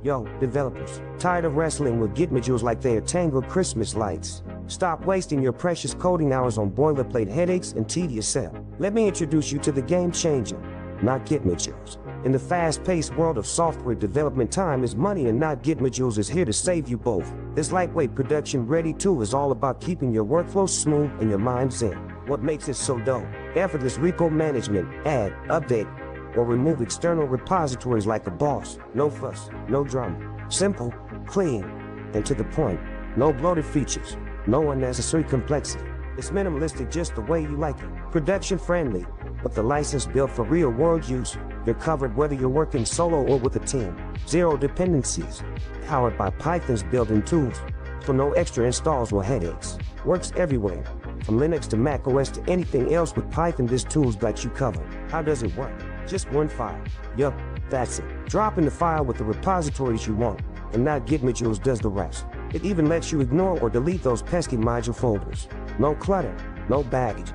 Yo, developers, tired of wrestling with Gitmodules like they are tangled Christmas lights? Stop wasting your precious coding hours on boilerplate headaches and tedious setup. Let me introduce you to the game changer, not Gitmodules. In the fast-paced world of software development, time is money, and not Gitmodules is here to save you both. This lightweight production-ready tool is all about keeping your workflow smooth and your mind zen. What makes it so dope? Effortless repo management, add, update, or remove external repositories like a boss. No fuss, no drama. Simple, clean, and to the point. No bloated features, no unnecessary complexity. It's minimalistic just the way you like it. Production friendly, with the license built for real-world use. You're covered whether you're working solo or with a team. Zero dependencies, powered by Python's built-in tools, so no extra installs or headaches. Works everywhere, from Linux to Mac OS to anything else with Python. This tool's got you covered. How does it work? Just one file. Yup, that's it. Drop in the file with the repositories you want, and now Gitmodules does the rest. It even lets you ignore or delete those pesky module folders. No clutter, no baggage,